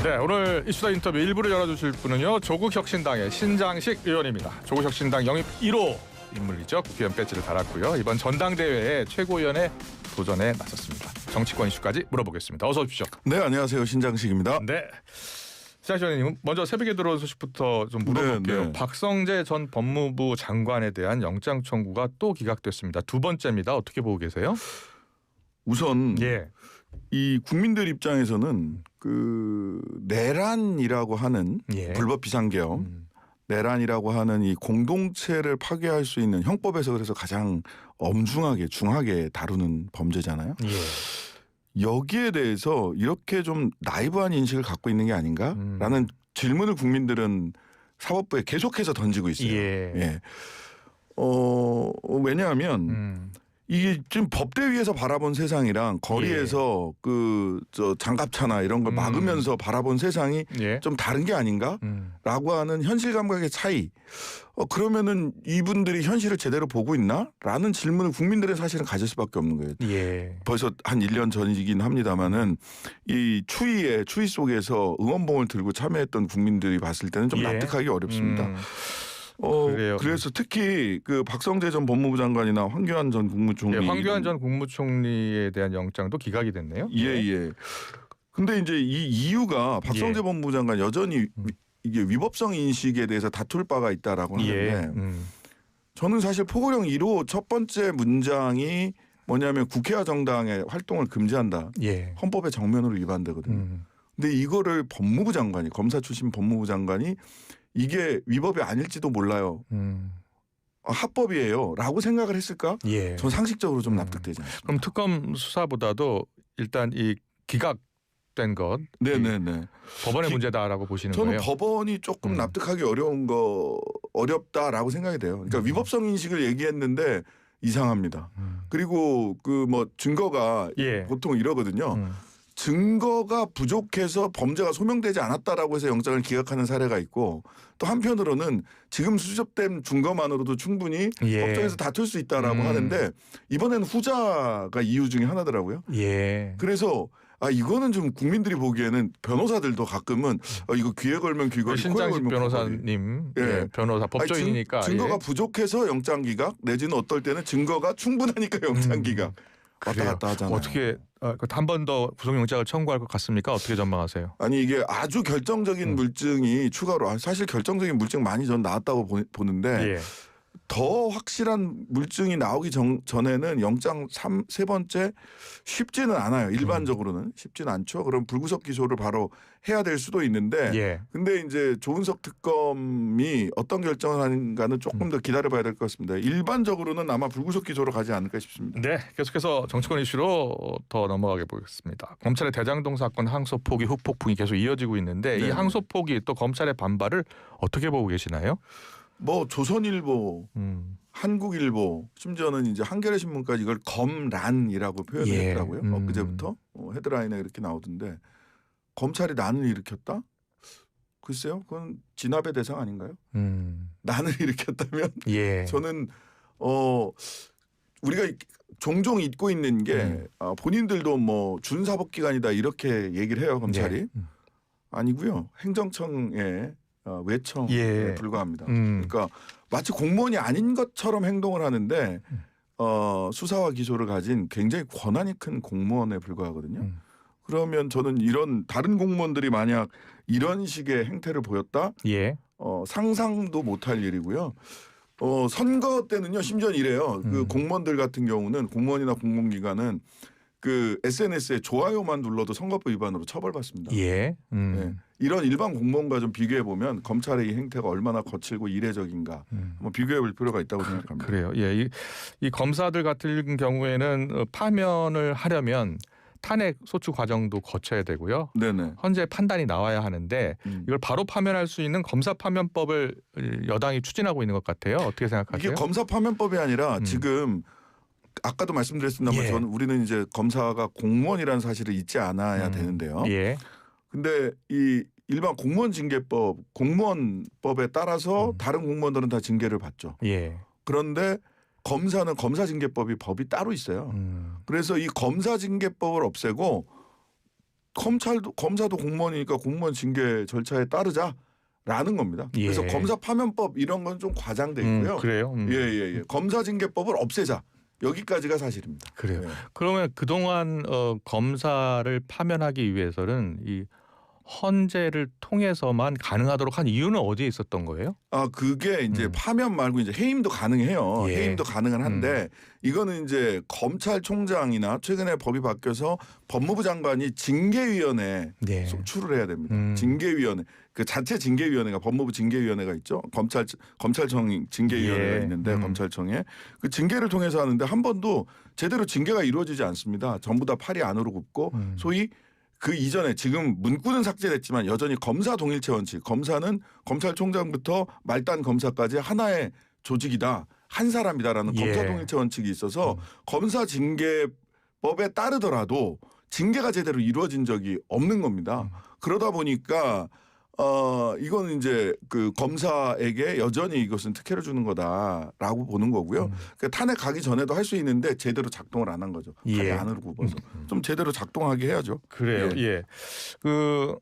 네, 오늘 이슈다 인터뷰 1부를 열어주실 분은요, 조국혁신당의 신장식 의원입니다. 조국혁신당 영입 1호 인물이죠. 국회의원 배지를 달았고요. 이번 전당대회에 최고위원에 도전에 나섰습니다. 정치권 이슈까지 물어보겠습니다. 어서 오십시오. 네, 안녕하세요. 신장식입니다. 네. 신장식 의원님, 먼저 새벽에 들어온 소식부터 좀 물어볼게요. 네. 박성재 전 법무부 장관에 대한 영장 청구가 또 기각됐습니다. 두 번째입니다. 어떻게 보고 계세요? 우선 예. 이 국민들 입장에서는 그 내란이라고 하는 예. 불법 비상계엄, 내란이라고 하는 이 공동체를 파괴할 수 있는 형법에서 그래서 가장 엄중하게 중하게 다루는 범죄잖아요. 예. 여기에 대해서 이렇게 좀 나이브한 인식을 갖고 있는 게 아닌가라는 질문을 국민들은 사법부에 계속해서 던지고 있어요. 예. 예. 왜냐하면 이게 지금 법대 위에서 바라본 세상이랑 거리에서 저 장갑차나 이런 걸 막으면서 바라본 세상이 예. 좀 다른 게 아닌가라고 하는 현실 감각의 차이. 그러면은 이분들이 현실을 제대로 보고 있나?라는 질문을 국민들은 사실은 가질 수밖에 없는 거예요. 예. 벌써 한 1년 전이긴 합니다만은 이 추위 속에서 응원봉을 들고 참여했던 국민들이 봤을 때는 좀 예. 납득하기 어렵습니다. 그래요. 그래서 특히 그 박성재 전 법무부 장관이나 황교안 전 국무총리, 예, 황교안 전 국무총리에 대한 영장도 기각이 됐네요. 예. 근데 이제 이 이유가 박성재 예. 법무부 장관 여전히 이게 위법성 인식에 대해서 다툴 바가 있다라고 하는데 저는 사실 포고령 1호 첫 번째 문장이 뭐냐면 국회와 정당의 활동을 금지한다. 예. 헌법의 정면으로 위반되거든요. 근데 이거를 법무부 장관이 검사 출신 법무부 장관이 이게 위법이 아닐지도 몰라요. 합법이에요. 라고 생각을 했을까? 예. 전 상식적으로 좀 납득되지 않습니다. 그럼 특검 수사보다도 일단 이 기각된 것, 네네네. 법원의 문제다라고 보시는 저는 거예요? 법원이 조금 납득하기 어렵다라고 생각이 돼요. 그러니까 위법성 인식을 얘기했는데 이상합니다. 그리고 그 뭐 증거가 예. 보통 이러거든요. 증거가 부족해서 범죄가 소명되지 않았다라고 해서 영장을 기각하는 사례가 있고 또 한편으로는 지금 수집된 증거만으로도 충분히 예. 법정에서 다툴 수 있다라고 하는데 이번에는 후자가 이유 중에 하나더라고요. 예. 그래서 이거는 좀 국민들이 보기에는 변호사들도 가끔은 이거 귀에 걸면 귀걸이, 코에 신장식 걸면 변호사님, 예. 예. 변호사 법조인이니까 증거가 부족해서 영장 기각 내지는 어떨 때는 증거가 충분하니까 영장 기각 왔다 갔다 하잖아요. 어떻게 한 번 더 구속영장을 청구할 것 같습니까? 어떻게 전망하세요? 아니 이게 아주 결정적인 물증이 추가로 사실 결정적인 물증 많이 전 나왔다고 보는데 예. 더 확실한 물증이 나오기 전에는 영장 세 번째 쉽지는 않아요. 일반적으로는 쉽지는 않죠. 그럼 불구속 기소를 바로 해야 될 수도 있는데 예. 근데 이제 조은석 특검이 어떤 결정을 하는가는 조금 더 기다려봐야 될 것 같습니다. 일반적으로는 아마 불구속 기소로 가지 않을까 싶습니다. 네, 계속해서 정치권 이슈로 더 넘어가게 보겠습니다. 검찰의 대장동 사건 항소 포기 후폭풍이 계속 이어지고 있는데 네. 이 항소 포기 또 검찰의 반발을 어떻게 보고 계시나요? 뭐 조선일보, 한국일보, 심지어는 이제 한겨레 신문까지 이걸 검란이라고 표현을 예. 했더라고요. 엊그제부터 헤드라인에 이렇게 나오던데 검찰이 난을 일으켰다? 글쎄요, 그건 진압의 대상 아닌가요? 난을 일으켰다면 예. 저는 우리가 종종 잊고 있는 게 본인들도 뭐 준사법기관이다 이렇게 얘기를 해요 검찰이. 예. 아니고요, 행정청의 외청에 예. 불과합니다. 그러니까 마치 공무원이 아닌 것처럼 행동을 하는데 수사와 기소를 가진 굉장히 권한이 큰 공무원에 불과하거든요. 그러면 저는 이런 다른 공무원들이 만약 이런 식의 행태를 보였다? 예. 상상도 못할 일이고요. 선거 때는요, 심지어 이래요. 그 공무원들 같은 경우는 공무원이나 공공기관은 그 SNS에 좋아요만 눌러도 선거법 위반으로 처벌받습니다. 예. 네. 이런 일반 공무원과 좀 비교해 보면 검찰의 이 행태가 얼마나 거칠고 이례적인가 한번 비교해 볼 필요가 있다고 생각합니다. 그래요. 예. 이 검사들 같은 경우에는 파면을 하려면 탄핵 소추 과정도 거쳐야 되고요. 네네. 헌재 판단이 나와야 하는데 이걸 바로 파면할 수 있는 검사 파면법을 여당이 추진하고 있는 것 같아요. 어떻게 생각하세요? 이게 검사 파면법이 아니라 지금 아까도 말씀드렸습니다만 예. 저는 우리는 이제 검사가 공무원이라는 사실을 잊지 않아야 되는데요. 예. 근데 이 일반 공무원 징계법, 공무원법에 따라서 다른 공무원들은 다 징계를 받죠. 예. 그런데 검사는 검사징계법이 법이 따로 있어요. 그래서 이 검사징계법을 없애고 검사도 공무원이니까 공무원 징계 절차에 따르자라는 겁니다. 예. 그래서 검사 파면법 이런 건 좀 과장돼 있고요. 그래요. 예. 검사 징계법을 없애자. 여기까지가 사실입니다. 그래요. 예. 그러면 그동안 검사를 파면하기 위해서는 이 헌재를 통해서만 가능하도록 한 이유는 어디에 있었던 거예요? 그게 이제 파면 말고 이제 해임도 가능해요. 예. 해임도 가능은 한데 이거는 이제 검찰총장이나 최근에 법이 바뀌어서 법무부 장관이 징계위원회 네. 속출을 해야 됩니다. 징계위원회 그 자체 징계위원회가 법무부 징계위원회가 있죠. 검찰청 징계위원회가 예. 있는데 검찰청에 그 징계를 통해서 하는데 한 번도 제대로 징계가 이루어지지 않습니다. 전부 다 팔이 안으로 굽고 소위 그 이전에 지금 문구는 삭제됐지만 여전히 검사 동일체 원칙. 검사는 검찰총장부터 말단 검사까지 하나의 조직이다. 한 사람이다라는 예. 검사 동일체 원칙이 있어서 검사 징계법에 따르더라도 징계가 제대로 이루어진 적이 없는 겁니다. 그러다 보니까 이거는 이제 그 검사에게 여전히 이것은 특혜를 주는 거다라고 보는 거고요. 그러니까 탄핵 가기 전에도 할 수 있는데 제대로 작동을 안 한 거죠. 팔이 예. 안으로 굽어서 좀 제대로 작동하게 해야죠. 그래요. 예. 그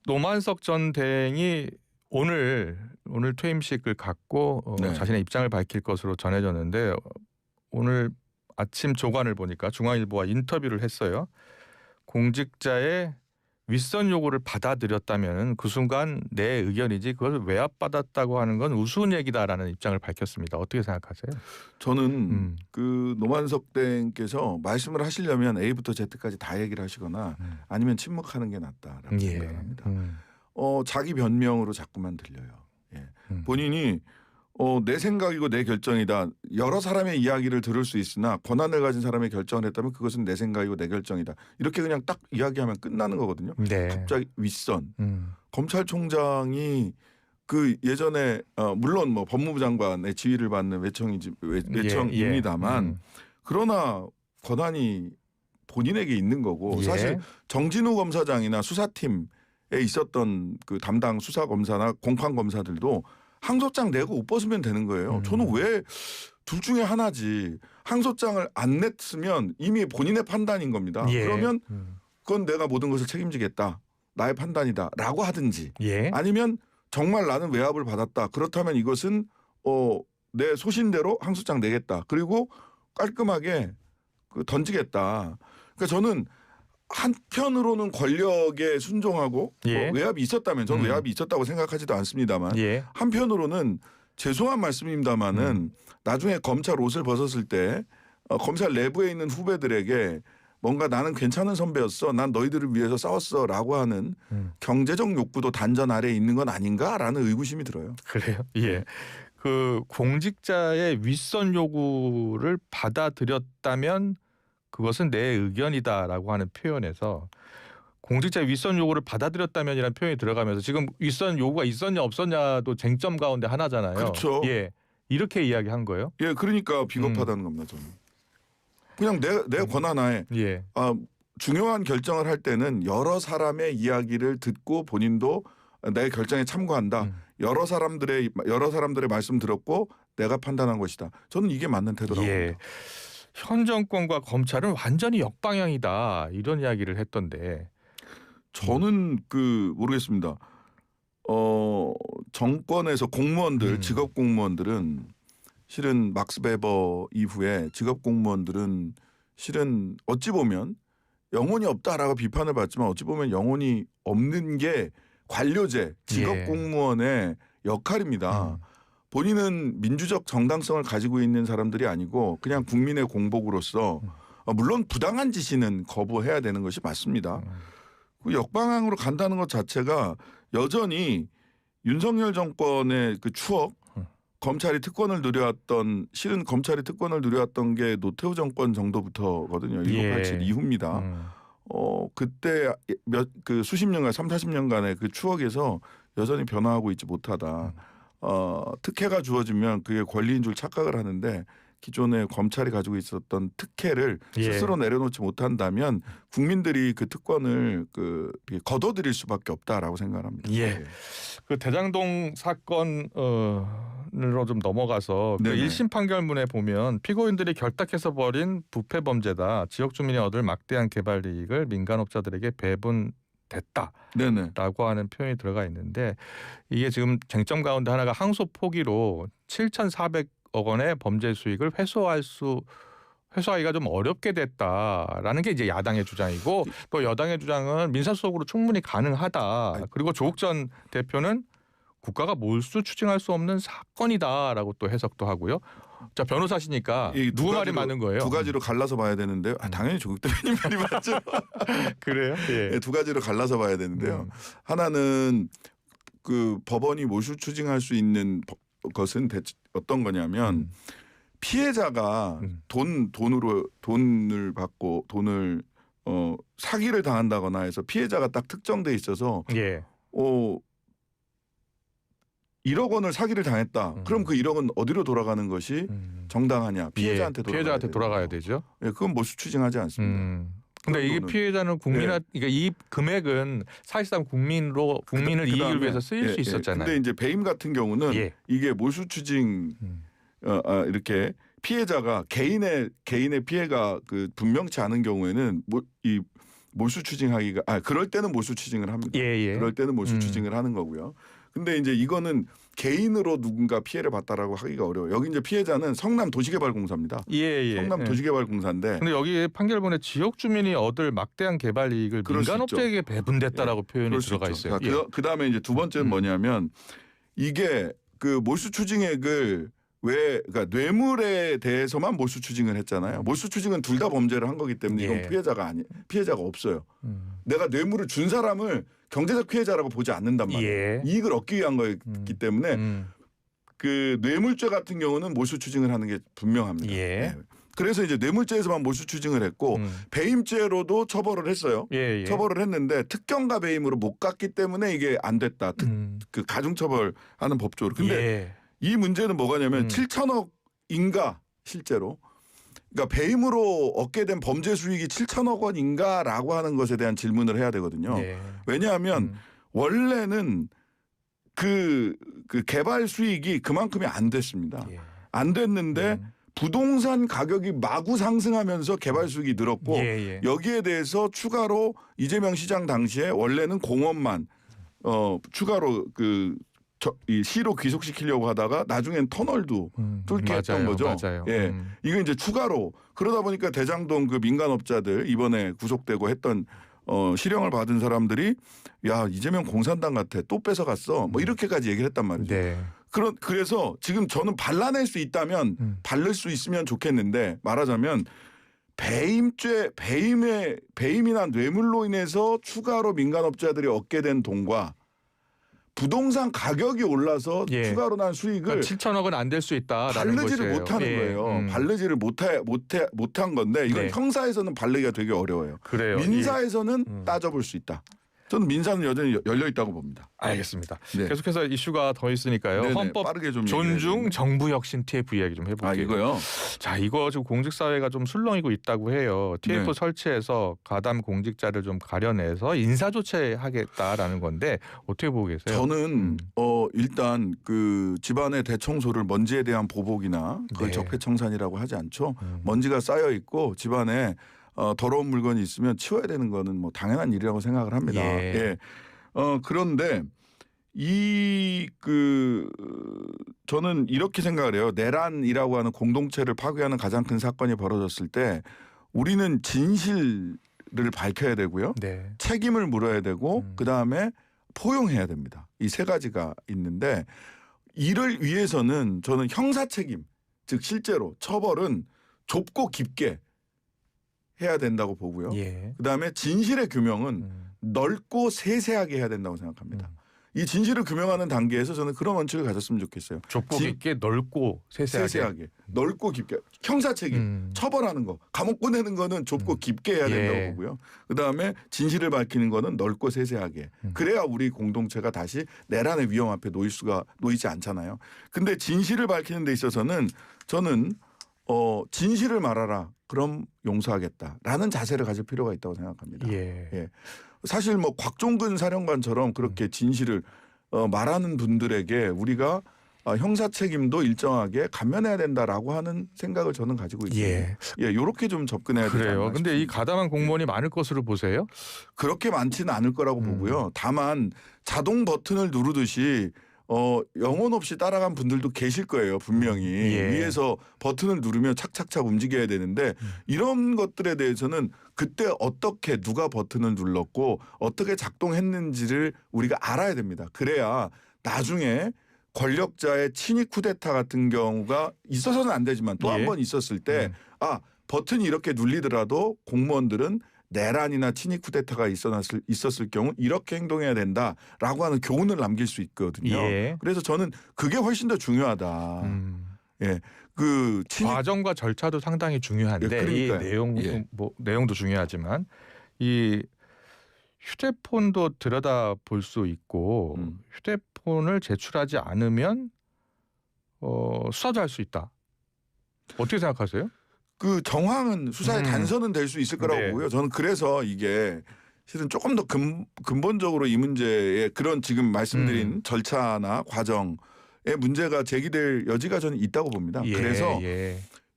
노만석 전 대행이 오늘 퇴임식을 갖고 네. 자신의 입장을 밝힐 것으로 전해졌는데 오늘 아침 조간을 보니까 중앙일보와 인터뷰를 했어요. 공직자의 윗선 요구를 받아들였다면 그 순간 내 의견이지 그걸 외압받았다고 하는 건 우스운 얘기다라는 입장을 밝혔습니다. 어떻게 생각하세요? 저는 그 노만석 대행께서 말씀을 하시려면 A부터 Z까지 다 얘기를 하시거나 아니면 침묵하는 게 낫다라고 생각합니다. 자기 변명으로 자꾸만 들려요. 예. 본인이 내 생각이고 내 결정이다. 여러 사람의 이야기를 들을 수 있으나 권한을 가진 사람의 결정을 했다면 그것은 내 생각이고 내 결정이다. 이렇게 그냥 딱 이야기하면 끝나는 거거든요. 네. 갑자기 윗선 검찰총장이 그 예전에 물론 뭐 법무부 장관의 지위를 받는 외청입니다만 그러나 권한이 본인에게 있는 거고 예. 사실 정진우 검사장이나 수사팀에 있었던 그 담당 수사 검사나 공판 검사들도 항소장 내고 옷 벗으면 되는 거예요. 저는 왜 둘 중에 하나지. 항소장을 안 냈으면 이미 본인의 판단인 겁니다. 예. 그러면 그건 내가 모든 것을 책임지겠다. 나의 판단이다라고 하든지 예. 아니면 정말 나는 외압을 받았다. 그렇다면 이것은 내 소신대로 항소장 내겠다. 그리고 깔끔하게 던지겠다. 그러니까 저는 한편으로는 권력에 순종하고 예. 외압이 있었다면 저는 외압이 있었다고 생각하지도 않습니다만 예. 한편으로는 죄송한 말씀입니다마는 나중에 검찰 옷을 벗었을 때 검찰 내부에 있는 후배들에게 뭔가 나는 괜찮은 선배였어. 난 너희들을 위해서 싸웠어라고 하는 경제적 욕구도 단전 아래에 있는 건 아닌가라는 의구심이 들어요. 그래요? 예. 그 공직자의 윗선 요구를 받아들였다면 그것은 내 의견이다라고 하는 표현에서 공직자의 윗선 요구를 받아들였다면이라는 표현이 들어가면서 지금 윗선 요구가 있었냐 없었냐도 쟁점 가운데 하나잖아요. 그렇죠. 예. 이렇게 이야기한 거예요? 예, 그러니까 비겁하다는 겁니다. 저는. 그냥 내 권한하에 예. 중요한 결정을 할 때는 여러 사람의 이야기를 듣고 본인도 내 결정에 참고한다. 여러 사람들의 말씀 들었고 내가 판단한 것이다. 저는 이게 맞는 태도라고 예. 봅니다. 현 정권과 검찰은 완전히 역방향이다 이런 이야기를 했던데. 저는 모르겠습니다. 정권에서 공무원들, 직업 공무원들은 실은 막스 베버 이후에 직업 공무원들은 실은 어찌 보면 영혼이 없다라고 비판을 받지만 어찌 보면 영혼이 없는 게 관료제, 직업 예. 공무원의 역할입니다. 본인은 민주적 정당성을 가지고 있는 사람들이 아니고 그냥 국민의 공복으로서 물론 부당한 지시는 거부해야 되는 것이 맞습니다. 그 역방향으로 간다는 것 자체가 여전히 윤석열 정권의 그 추억, 검찰이 특권을 누려왔던 실은 검찰이 특권을 누려왔던 게 노태우 정권 정도부터거든요. 1987 이후입니다. 그때 수십 년간 30-40년간의 그 추억에서 여전히 변화하고 있지 못하다. 특혜가 주어지면 그게 권리인 줄 착각을 하는데 기존에 검찰이 가지고 있었던 특혜를 예. 스스로 내려놓지 못한다면 국민들이 그 특권을 거둬들일 수밖에 없다라고 생각합니다. 예. 그 대장동 사건으로 좀 넘어가서 그 네네. 1심 판결문에 보면 피고인들이 결탁해서 벌인 부패 범죄다. 지역 주민이 얻을 막대한 개발 이익을 민간업자들에게 배분됐다. 네네. 라고 하는 표현이 들어가 있는데 이게 지금 쟁점 가운데 하나가 항소 포기로 7,400억 원의 범죄 수익을 회수하기가 좀 어렵게 됐다라는 게 이제 야당의 주장이고 또 여당의 주장은 민사소송으로 충분히 가능하다. 그리고 조국 전 대표는 국가가 몰수 추징할 수 없는 사건이다라고 또 해석도 하고요. 자, 변호사시니까 누구 말이 맞는 거예요? 두 가지로 갈라서 봐야 되는데요. 당연히 조국 대표님 말이 맞죠. 그래요? 예. 네, 두 가지로 갈라서 봐야 되는데요. 하나는 그 법원이 몰수 추징할 수 있는 것은 어떤 거냐면 피해자가 돈을 받고 돈을 사기를 당한다거나 해서 피해자가 딱 특정돼 있어서 예. 1억 원을 사기를 당했다. 그럼 그 1억은 어디로 돌아가는 것이 정당하냐? 피해자한테 돌아가야 되죠. 예, 그건 몰수 추징하지 않습니다. 근데 이게 피해자는 그러니까 이 금액은 사실상 국민을 이익을 위해서 쓰일 수 있었잖아요. 근데 이제 배임 같은 경우는 이게 몰수 추징 이렇게 피해자가 개인의 피해가 그 분명치 않은 경우에는 이 몰수 추징하기가 그럴 때는 몰수 추징을 합니다. 그럴 때는 몰수 추징을 하는 거고요. 근데 이제 이거는 개인으로 누군가 피해를 봤다라고 하기가 어려워요. 여기 이제 피해자는 성남 도시개발공사입니다. 성남 도시개발공사인데. 근데 여기 판결문에 지역 주민이 얻을 막대한 개발 이익을 민간업자에게 배분됐다라고 표현이 들어가 있어요. 그다음에 이제 두 번째는 뭐냐면 이게 그 몰수 추징액을 그러니까 뇌물에 대해서만 몰수 추징을 했잖아요. 몰수 추징은 둘 다 범죄를 한 거기 때문에 이건 피해자가 없어요. 내가 뇌물을 준 사람을 경제적 피해자라고 보지 않는단 말이에요. 이익을 얻기 위한 거였기 때문에 그 뇌물죄 같은 경우는 몰수 추징을 하는 게 분명합니다. 그래서 이제 뇌물죄에서만 몰수 추징을 했고 배임죄로도 처벌을 했어요. 처벌을 했는데 특경과 배임으로 못 갔기 때문에 이게 안 됐다. 그 가중처벌하는 법조로. 근데 이 문제는 뭐가냐면 7천억인가 실제로. 그러니까 배임으로 얻게 된 범죄 수익이 7천억 원인가라고 하는 것에 대한 질문을 해야 되거든요. 왜냐하면 원래는 그 개발 수익이 그만큼이 안 됐습니다. 안 됐는데 부동산 가격이 마구 상승하면서 개발 수익이 늘었고 여기에 대해서 추가로 이재명 시장 당시에 원래는 공원만 추가로 이 시로 귀속시키려고 하다가 나중엔 터널도 뚫게 했던 거죠. 이거 이제 추가로 그러다 보니까 대장동 그 민간업자들 이번에 구속되고 했던 실형을 받은 사람들이 야 이재명 공산당 같아 또 뺏어갔어 뭐 이렇게까지 얘기를 했단 말이죠. 그래서 지금 저는 발라낼 수 있다면 바를 수 있으면 좋겠는데 말하자면 배임이나 뇌물로 인해서 추가로 민간업자들이 얻게 된 돈과 부동산 가격이 올라서 추가로 난 수익을 그러니까 7천억은 안 될 수 있다라는 바르지를 못하는 거예요. 바르지를 못한 건데 이건 형사에서는 바르기가 되게 어려워요. 민사에서는 따져볼 수 있다. 저는 민사는 여전히 열려 있다고 봅니다. 알겠습니다. 계속해서 이슈가 더 있으니까요. 헌법 빠르게 좀 존중 정부 혁신 TF 이야기 좀 해볼게요. 이거요? 자, 이거 지금 공직사회가 좀 술렁이고 있다고 해요. TF 설치해서 가담 공직자를 좀 가려내서 인사조치하겠다라는 건데 어떻게 보고 계세요? 저는 일단 그 집안의 대청소를 먼지에 대한 보복이나 그걸 적폐청산이라고 하지 않죠. 먼지가 쌓여 있고 집안에 더러운 물건이 있으면 치워야 되는 거는 뭐 당연한 일이라고 생각을 합니다. 그런데 저는 이렇게 생각을 해요. 내란이라고 하는 공동체를 파괴하는 가장 큰 사건이 벌어졌을 때 우리는 진실을 밝혀야 되고요. 책임을 물어야 되고 그다음에 포용해야 됩니다. 이 세 가지가 있는데 이를 위해서는 저는 형사 책임, 즉 실제로 처벌은 좁고 깊게 해야 된다고 보고요. 그다음에 진실의 규명은 넓고 세세하게 해야 된다고 생각합니다. 이 진실을 규명하는 단계에서 저는 그런 원칙을 가졌으면 좋겠어요. 좁고 깊게 넓고 세세하게. 넓고 깊게. 형사 책임 처벌하는 거 감옥 보내는 거는 좁고 깊게 해야 된다고 보고요. 그다음에 진실을 밝히는 거는 넓고 세세하게. 그래야 우리 공동체가 다시 내란의 위험 앞에 놓이지 않잖아요. 근데 진실을 밝히는 데 있어서는 저는 진실을 말하라. 그럼 용서하겠다라는 자세를 가질 필요가 있다고 생각합니다. 예. 사실 뭐 곽종근 사령관처럼 그렇게 진실을 말하는 분들에게 우리가 형사 책임도 일정하게 감면해야 된다라고 하는 생각을 저는 가지고 있습니다. 예. 이렇게 좀 접근해야 되지 그래요. 않나 근데 이 싶습니다. 가담한 공무원이 많을 것으로 보세요? 그렇게 많지는 않을 거라고 보고요. 다만 자동 버튼을 누르듯이 영혼 없이 따라간 분들도 계실 거예요. 분명히. 예. 위에서 버튼을 누르면 착착착 움직여야 되는데 이런 것들에 대해서는 그때 어떻게 누가 버튼을 눌렀고 어떻게 작동했는지를 우리가 알아야 됩니다. 그래야 나중에 권력자의 친위 쿠데타 같은 경우가 있어서는 안 되지만 또 한 예. 번 있었을 때 버튼이 이렇게 눌리더라도 공무원들은 내란이나 친위 쿠데타가 있었을 경우 이렇게 행동해야 된다라고 하는 교훈을 남길 수 있거든요. 예. 그래서 저는 그게 훨씬 더 중요하다. 예, 그 과정과 절차도 상당히 중요한데 예, 이 내용 예. 내용도 중요하지만 이 휴대폰도 들여다 볼 수 있고 휴대폰을 제출하지 않으면 수사도 할 수 있다. 어떻게 생각하세요? 그 정황은 수사의 단서는 될 수 있을 거라고 네. 보고요. 저는 그래서 이게 실은 조금 더 근본적으로 이 문제에 그런 지금 말씀드린 절차나 과정의 문제가 제기될 여지가 저는 있다고 봅니다. 그래서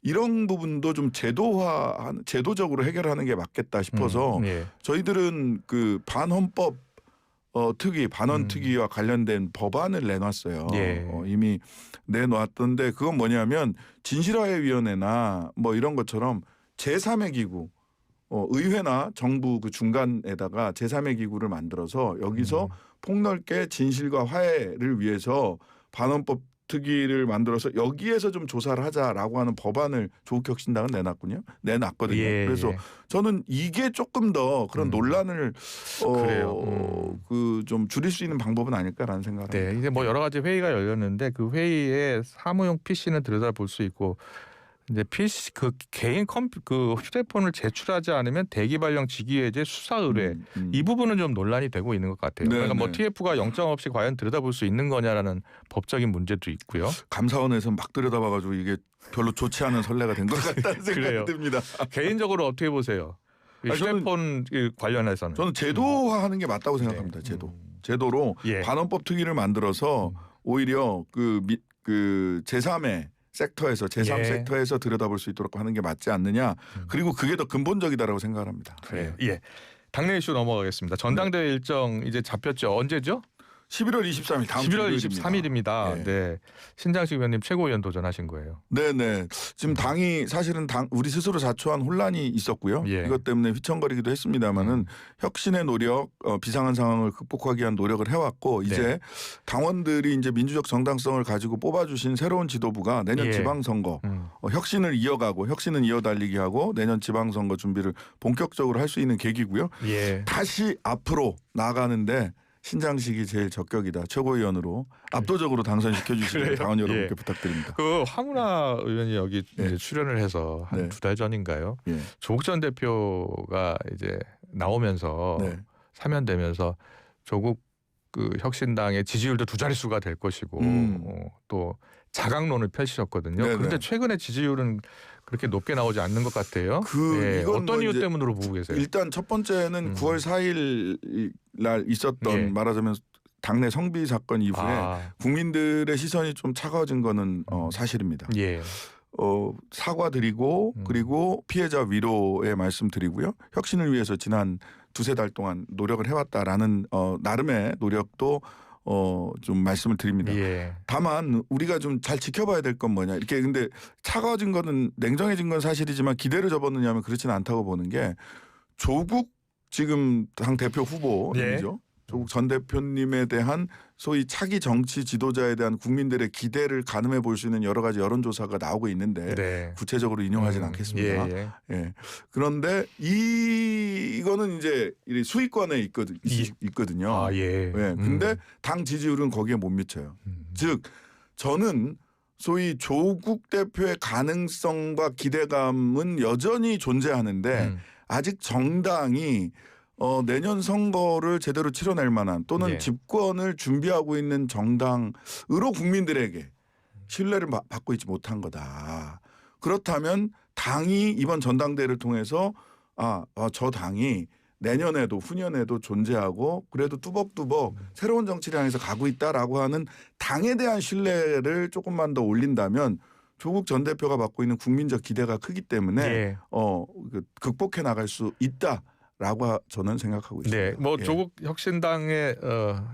이런 부분도 좀 제도적으로 해결하는 게 맞겠다 싶어서 저희들은 그 반헌법 반헌 특위와 관련된 법안을 내놨어요. 이미 내놓았던데 그건 뭐냐면 진실화해위원회나 뭐 이런 것처럼 제3의 기구 의회나 정부 그 중간에다가 제3의 기구를 만들어서 여기서 폭넓게 진실과 화해를 위해서 반헌법 특위를 만들어서 여기에서 좀 조사를 하자라고 하는 법안을 조국혁신당은 내놨거든요. 그래서 저는 이게 조금 더 그런 논란을 그 좀 줄일 수 있는 방법은 아닐까라는 생각을 합니다. 이제 뭐 여러 가지 회의가 열렸는데 그 회의에 사무용 PC는 들여다볼 수 있고 이제 PC 그 개인 그 휴대폰을 제출하지 않으면 대기 발령 직위해제 수사 의뢰 이 부분은 좀 논란이 되고 있는 것 같아요. 그러니까 뭐 TF가 영장 없이 과연 들여다볼 수 있는 거냐라는 법적인 문제도 있고요. 감사원에서 막 들여다봐가지고 이게 별로 좋지 않은 선례가 된 것 같다는 생각이 듭니다. 개인적으로 어떻게 보세요? 휴대폰 관련해서는 저는 제도화하는 게 맞다고 생각합니다. 제도로 반헌법 특위를 만들어서 오히려 그 제3의 섹터에서 제3섹터에서 들여다볼 수 있도록 하는 게 맞지 않느냐. 그리고 그게 더 근본적이다라고 생각을 합니다. 그래요. 당내 이슈 넘어가겠습니다. 전당대회 일정 이제 잡혔죠. 언제죠? 11월 23일 다음 11월 23일입니다. 네. 신장식 의원님 최고위원 도전하신 거예요. 네네. 지금 당이 사실은 우리 스스로 자초한 혼란이 있었고요. 이것 때문에 휘청거리기도 했습니다마는 혁신의 노력, 비상한 상황을 극복하기 위한 노력을 해왔고 이제 당원들이 이제 민주적 정당성을 가지고 뽑아주신 새로운 지도부가 내년 지방선거 혁신을 이어가고 혁신은 이어달리기 하고 내년 지방선거 준비를 본격적으로 할 수 있는 계기고요. 다시 앞으로 나아가는데 신장식이 제일 적격이다. 최고위원으로 압도적으로 당선시켜 주시길 당원 여러분께 부탁드립니다. 그 화문화 의원이 여기 이제 출연을 해서 한 2달 전인가요? 조국 전 대표가 이제 나오면서 사면되면서 조국 그 혁신당의 지지율도 2자릿수가 될 것이고 또 자강론을 펼치셨거든요. 그런데 최근에 지지율은 그렇게 높게 나오지 않는 것 같아요. 어떤 이유 때문으로 보고 계세요? 일단 첫 번째는 9월 4일 날 있었던 말하자면 당내 성비 사건 이후에 국민들의 시선이 좀 차가워진 거는 사실입니다. 사과드리고 그리고 피해자 위로의 말씀드리고요. 혁신을 위해서 지난 2-3달 동안 노력을 해왔다라는 나름의 노력도 좀 말씀을 드립니다. 다만 우리가 좀 잘 지켜봐야 될 건 뭐냐. 이렇게 근데 차가워진 거는 냉정해진 건 사실이지만 기대를 접었느냐 하면 그렇지는 않다고 보는 게 조국 지금 당 대표 후보님이죠. 조국 전 대표님에 대한 소위 차기 정치 지도자에 대한 국민들의 기대를 가늠해 볼 수 있는 여러 가지 여론조사가 나오고 있는데 구체적으로 인용하지는 않겠습니다. 그런데 이거는 이제 수위권에 있거든요. 근데 당 지지율은 거기에 못 미쳐요. 즉 저는 소위 조국 대표의 가능성과 기대감은 여전히 존재하는데 아직 정당이 내년 선거를 제대로 치러낼 만한 또는 집권을 준비하고 있는 정당으로 국민들에게 신뢰를 받고 있지 못한 거다. 그렇다면 당이 이번 전당대회를 통해서 저 당이 내년에도 후년에도 존재하고 그래도 뚜벅뚜벅 새로운 정치를 향해서 가고 있다라고 하는 당에 대한 신뢰를 조금만 더 올린다면 조국 전 대표가 받고 있는 국민적 기대가 크기 때문에 예. 극복해 나갈 수 있다라고 저는 생각하고 있습니다. 네, 뭐 예. 조국 혁신당의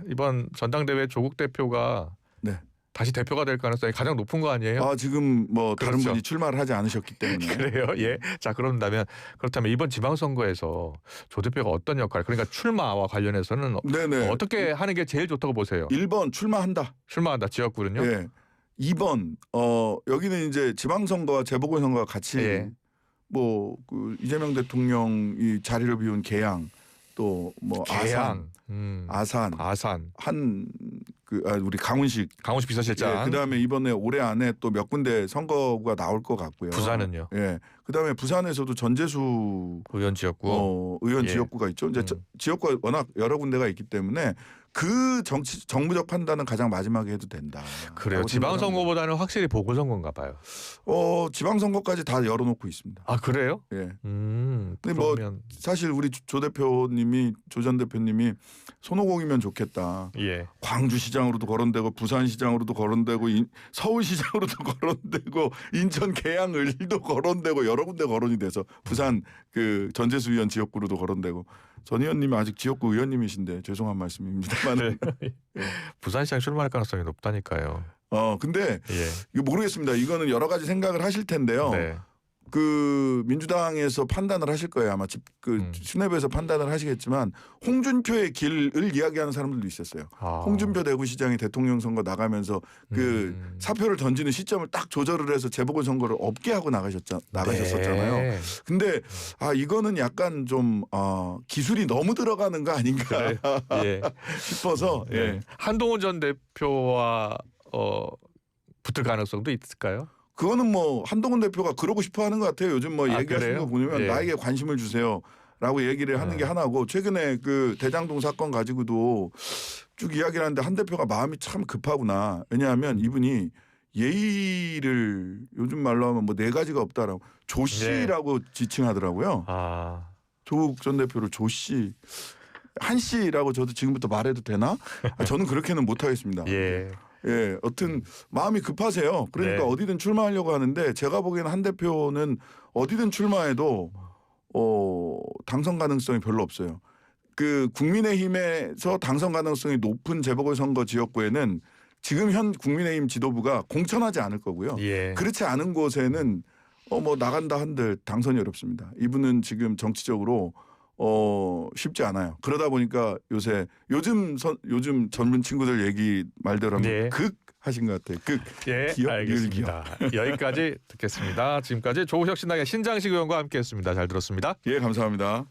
이번 전당대회 조국 대표가 네. 다시 대표가 될 가능성이 가장 높은 거 아니에요? 지금 뭐 다른 그렇죠. 분이 출마를 하지 않으셨기 때문에 그래요. 예. 자, 그렇다면 이번 지방선거에서 조 대표가 어떤 역할, 그러니까 출마와 관련해서는 네네. 어떻게 하는 게 제일 좋다고 보세요? 1번 출마한다. 출마한다 지역구는요? 예. 2번 여기는 이제 지방선거와 재보궐선거가 같이 예. 그 이재명 대통령이 자리를 비운 계양 또 뭐 계양, 아산 아산, 우리 강훈식 강원시 비서실장, 그다음에 이번에 올해 안에 또 몇 군데 선거가 나올 것 같고요. 부산은요? 예. 그다음에 부산에서도 전재수 의원 지역구, 의원 예. 지역구가 있죠. 이제 지역구가 워낙 여러 군데가 있기 때문에 그 정무적 판단은 가장 마지막에 해도 된다. 그래요. 지방선거보다는 확실히 보궐선거인가 봐요. 지방선거까지 다 열어놓고 있습니다. 아, 그래요? 예. 근데 그러면 사실 우리 조 전 대표님이 손오공이면 좋겠다. 예. 광주시장으로도 거론되고 부산시장으로도 거론되고 서울시장으로도 거론되고 인천 계양을도 거론되고 여러 군데 거론이 돼서 부산 그 전재수 의원 지역구로도 거론되고 전 의원님이 아직 지역구 의원님이신데 죄송한 말씀입니다만 부산시장 출마할 가능성이 높다니까요. 근데 예. 이거 모르겠습니다. 이거는 여러 가지 생각을 하실 텐데요. 네. 그 민주당에서 판단을 하실 거예요. 아마 수뇌부에서 판단을 하시겠지만 홍준표의 길을 이야기하는 사람들도 있었어요. 홍준표 대구시장이 대통령 선거 나가면서 그 사표를 던지는 시점을 딱 조절을 해서 재보궐선거를 없게 하고 나가셨었잖아요. 네. 근데 이거는 약간 좀 기술이 너무 들어가는 거 아닌가 예. 싶어서 네. 예. 한동훈 전 대표와 붙을 가능성도 있을까요? 그거는 뭐 한동훈 대표가 그러고 싶어 하는 것 같아요. 요즘 뭐 얘기하시는 그래요? 거 보면 예. 나에게 관심을 주세요라고 얘기를 하는 게 하나고 최근에 그 대장동 사건 가지고도 쭉 이야기를 하는데 한 대표가 마음이 참 급하구나. 왜냐하면 이분이 예의를 요즘 말로 하면 뭐 4가지가 없다라고 조씨라고 지칭하더라고요. 조국 전 대표를 조씨. 한 씨라고 저도 지금부터 말해도 되나? 저는 그렇게는 못하겠습니다. 예. 예, 여튼 마음이 급하세요. 그러니까 네. 어디든 출마하려고 하는데 제가 보기에는 한 대표는 어디든 출마해도 당선 가능성이 별로 없어요. 그 국민의힘에서 당선 가능성이 높은 재보궐선거 지역구에는 지금 현 국민의힘 지도부가 공천하지 않을 거고요. 예. 그렇지 않은 곳에는 뭐 나간다 한들 당선이 어렵습니다. 이분은 지금 정치적으로 쉽지 않아요. 그러다 보니까 요즘 젊은 친구들 얘기 말대로 하면 네. 극 하신 것 같아요. 극. 예, 기억, 알겠습니다. 여기까지 듣겠습니다. 지금까지 조국 혁신당의 신장식 의원과 함께했습니다. 잘 들었습니다. 예, 감사합니다.